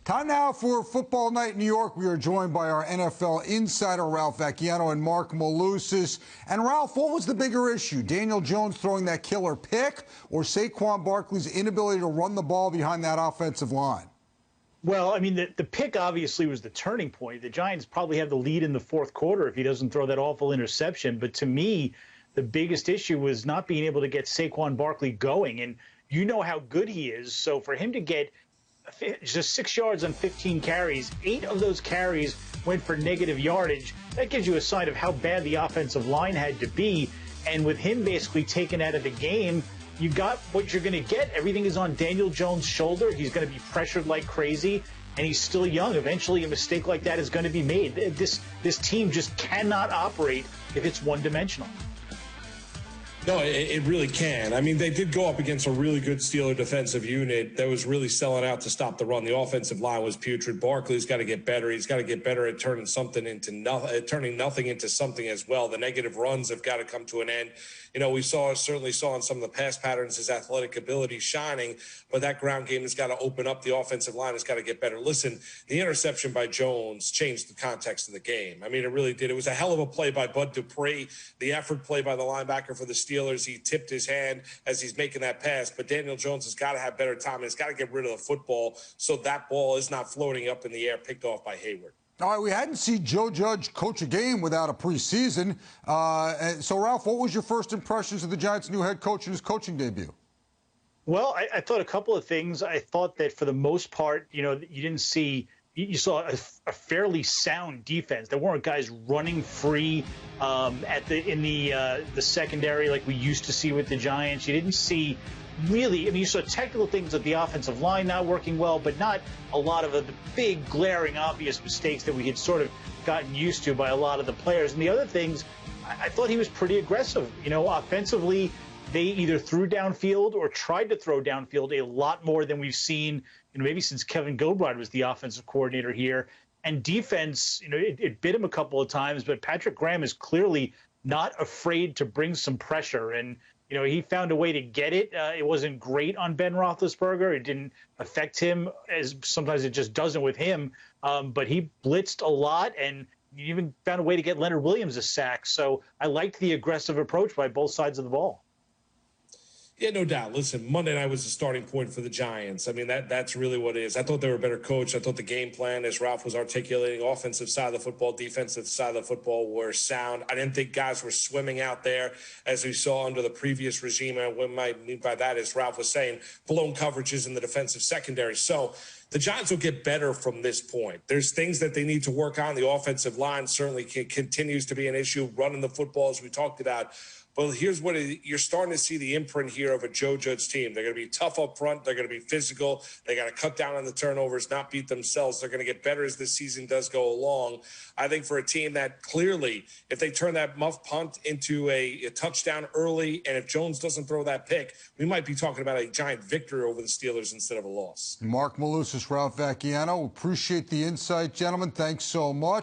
Time now for Football Night in New York. We are joined by our NFL insider, Ralph Vacchiano, and Mark Malusis. And Ralph, what was the bigger issue? Daniel Jones throwing that killer pick, or Saquon Barkley's inability to run the ball behind that offensive line? Well, I mean, the pick obviously was the turning point. The Giants probably have the lead in the fourth quarter if he doesn't throw that awful interception. But to me, the biggest issue was not being able to get Saquon Barkley going. And you know how good he is. So for him to get just 6 yards on 15 carries, 8 of those carries went for negative yardage. That gives you a sign of how bad the offensive line had to be. And with him basically taken out of the game, you got what you're going to get. Everything is on Daniel Jones' shoulder. He's going to be pressured like crazy, and he's still young. Eventually, a mistake like that is going to be made. This team just cannot operate if it's one-dimensional. No, it really can. I mean, they did go up against a really good Steeler defensive unit that was really selling out to stop the run. The offensive line was putrid. Barkley's got to get better. He's got to get better at turning nothing into something as well. The negative runs have got to come to an end. You know, we certainly saw in some of the pass patterns his athletic ability shining, but that ground game has got to open up. The offensive line has got to get better. Listen, the interception by Jones changed the context of the game. I mean, it really did. It was a hell of a play by Bud Dupree. The effort play by the linebacker for the Steelers. He tipped his hand as he's making that pass, but Daniel Jones has got to have better time. He's got to get rid of the football so that ball is not floating up in the air, picked off by Hayward. All right, we hadn't seen Joe Judge coach a game without a preseason. So, Ralph, what was your first impressions of the Giants' new head coach in his coaching debut? Well, I thought a couple of things. I thought that for the most part, you know, you didn't see – you saw a fairly sound defense. There weren't guys running free in the secondary like we used to see with the Giants. You didn't see really, I mean, you saw technical things of the offensive line not working well, but not a lot of the big, glaring, obvious mistakes that we had sort of gotten used to by a lot of the players. And the other things, I thought he was pretty aggressive. You know, offensively, they either threw downfield or tried to throw downfield a lot more than we've seen, you know, maybe since Kevin Gilbride was the offensive coordinator here. And defense, you know, it bit him a couple of times, but Patrick Graham is clearly not afraid to bring some pressure. And, you know, he found a way to get it. It wasn't great on Ben Roethlisberger. It didn't affect him as sometimes it just doesn't with him. But he blitzed a lot, and he even found a way to get Leonard Williams a sack. So I liked the aggressive approach by both sides of the ball. Yeah, no doubt. Listen, Monday night was the starting point for the Giants. I mean, that's really what it is. I thought they were a better coach. I thought the game plan, as Ralph was articulating, offensive side of the football, defensive side of the football were sound. I didn't think guys were swimming out there as we saw under the previous regime. And what I mean by that is, Ralph was saying, blown coverages in the defensive secondary. So the Giants will get better from this point. There's things that they need to work on. The offensive line certainly continues to be an issue, running the football, as we talked about. Well, here's what you're starting to see the imprint here of a Joe Judge team. They're going to be tough up front. They're going to be physical. They got to cut down on the turnovers, not beat themselves. They're going to get better as this season does go along. I think for a team that clearly, if they turn that muff punt into a touchdown early, and if Jones doesn't throw that pick, we might be talking about a Giant victory over the Steelers instead of a loss. Mark Malusis, Ralph Vacchiano, appreciate the insight, gentlemen. Thanks so much.